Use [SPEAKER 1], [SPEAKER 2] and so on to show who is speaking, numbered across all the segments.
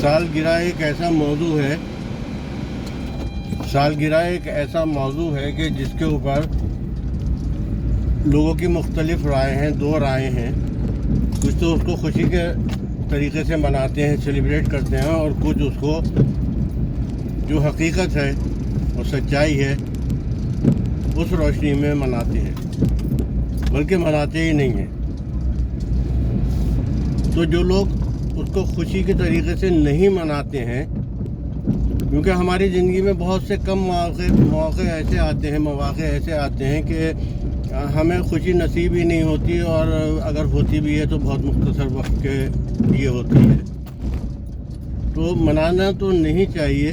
[SPEAKER 1] سالگرہ ایک ایسا موضوع ہے کہ جس کے اوپر لوگوں کی مختلف رائے ہیں، دو رائے ہیں۔ کچھ تو اس کو خوشی کے طریقے سے مناتے ہیں، سیلیبریٹ کرتے ہیں، اور کچھ اس کو جو حقیقت ہے اور سچائی ہے اس روشنی میں مناتے ہیں، بلکہ مناتے ہی نہیں ہیں۔ تو جو لوگ اس کو خوشی کے طریقے سے نہیں مناتے ہیں، کیونکہ ہماری زندگی میں بہت سے کم مواقع ایسے آتے ہیں کہ ہمیں خوشی نصیب ہی نہیں ہوتی، اور اگر ہوتی بھی ہے تو بہت مختصر وقت کے لیے ہوتی ہے۔ تو منانا تو نہیں چاہیے،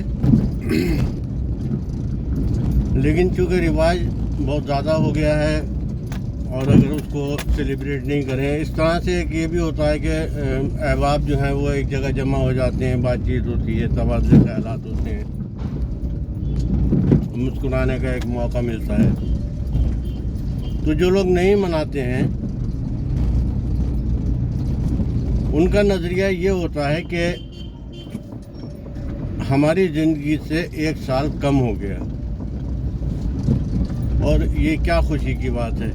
[SPEAKER 1] لیکن چونکہ رواج بہت زیادہ ہو گیا ہے، اور اگر اس کو سیلیبریٹ نہیں کریں، اس طرح سے ایک یہ بھی ہوتا ہے کہ احباب جو ہیں وہ ایک جگہ جمع ہو جاتے ہیں، بات چیت ہوتی ہے، تبادلے خیالات ہوتے ہیں، مسکرانے کا ایک موقع ملتا ہے۔ تو جو لوگ نہیں مناتے ہیں ان کا نظریہ یہ ہوتا ہے کہ ہماری زندگی سے ایک سال کم ہو گیا، اور یہ کیا خوشی کی بات ہے۔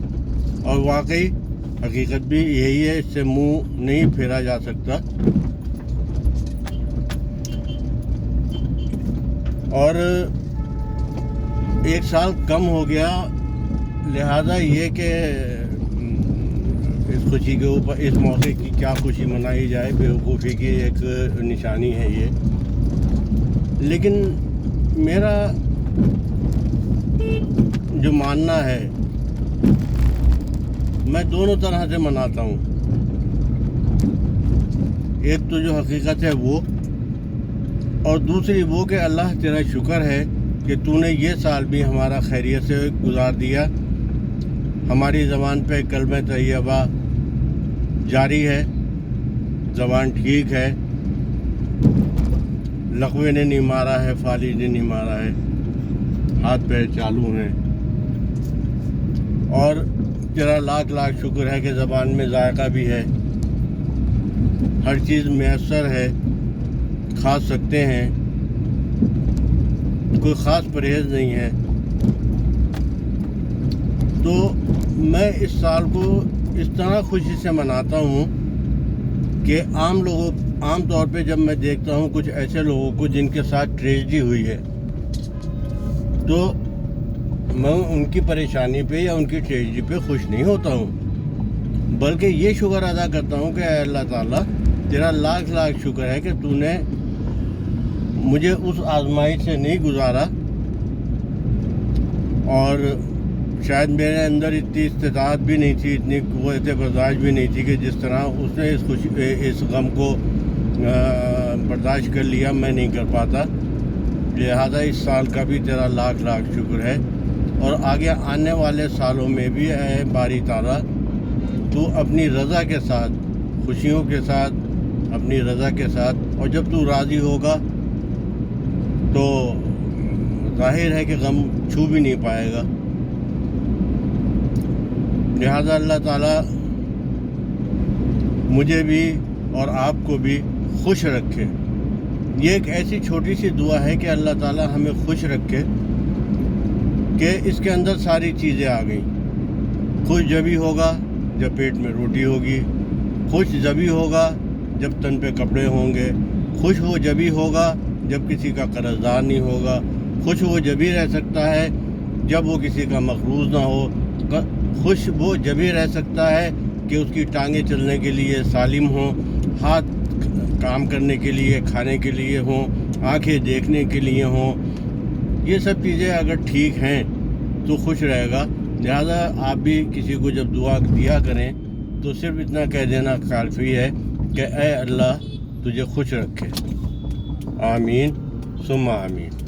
[SPEAKER 1] اور واقعی حقیقت بھی یہی ہے، اس سے منہ نہیں پھیرا جا سکتا۔ اور ایک سال کم ہو گیا، لہذا یہ کہ اس خوشی کے اوپر، اس موقع کی کیا خوشی منائی جائے، بیوقوفی کی ایک نشانی ہے یہ۔ لیکن میرا جو ماننا ہے، میں دونوں طرح سے مناتا ہوں۔ ایک تو جو حقیقت ہے وہ، اور دوسری وہ کہ اللہ تیرا شکر ہے کہ تو نے یہ سال بھی ہمارا خیریت سے گزار دیا، ہماری زبان پہ کلمہ طیبہ جاری ہے، زبان ٹھیک ہے، لقوے نے نہیں مارا ہے، فالج نے نہیں مارا ہے، ہاتھ پیر چالو ہیں، اور تیرا لاکھ لاکھ شکر ہے کہ زبان میں ذائقہ بھی ہے، ہر چیز میسر ہے، کھا سکتے ہیں، کوئی خاص پرہیز نہیں ہے۔ تو میں اس سال کو اس طرح خوشی سے مناتا ہوں کہ عام طور پہ جب میں دیکھتا ہوں کچھ ایسے لوگوں کو جن کے ساتھ ٹریجڈی ہوئی ہے، تو میں ان کی پریشانی پہ یا ان کی ٹریجڈی پہ خوش نہیں ہوتا ہوں، بلکہ یہ شکر ادا کرتا ہوں کہ اے اللہ تعالیٰ تیرا لاکھ لاکھ شکر ہے کہ تو نے مجھے اس آزمائش سے نہیں گزارا، اور شاید میرے اندر اتنی استطاعت بھی نہیں تھی، اتنی قوت برداشت بھی نہیں تھی کہ جس طرح اس نے اس غم کو برداشت کر لیا، میں نہیں کر پاتا۔ لہذا اس سال کا بھی تیرا لاکھ لاکھ شکر ہے، اور آگے آنے والے سالوں میں بھی اے باری تعالیٰ تو اپنی رضا کے ساتھ، خوشیوں کے ساتھ، اپنی رضا کے ساتھ، اور جب تو راضی ہوگا تو ظاہر ہے کہ غم چھو بھی نہیں پائے گا۔ لہذا اللہ تعالیٰ مجھے بھی اور آپ کو بھی خوش رکھے۔ یہ ایک ایسی چھوٹی سی دعا ہے کہ اللہ تعالیٰ ہمیں خوش رکھے کہ اس کے اندر ساری چیزیں آ گئیں۔ خوش جبھی ہوگا جب پیٹ میں روٹی ہوگی، خوش جبھی ہوگا جب تن پہ کپڑے ہوں گے، خوش وہ جبھی ہوگا جب کسی کا قرض دار نہیں ہوگا، خوش وہ جبھی رہ سکتا ہے جب وہ کسی کا مقروض نہ ہو، خوش وہ جبھی رہ سکتا ہے کہ اس کی ٹانگیں چلنے کے لیے سالم ہوں، ہاتھ کام کرنے کے لیے، کھانے کے لیے ہوں، آنکھیں دیکھنے کے لیے ہوں۔ یہ سب چیزیں اگر ٹھیک ہیں تو خوش رہے گا۔ لہذا آپ بھی کسی کو جب دعا دیا کریں تو صرف اتنا کہہ دینا کافی ہے کہ اے اللہ تجھے خوش رکھے، آمین ثم آمین۔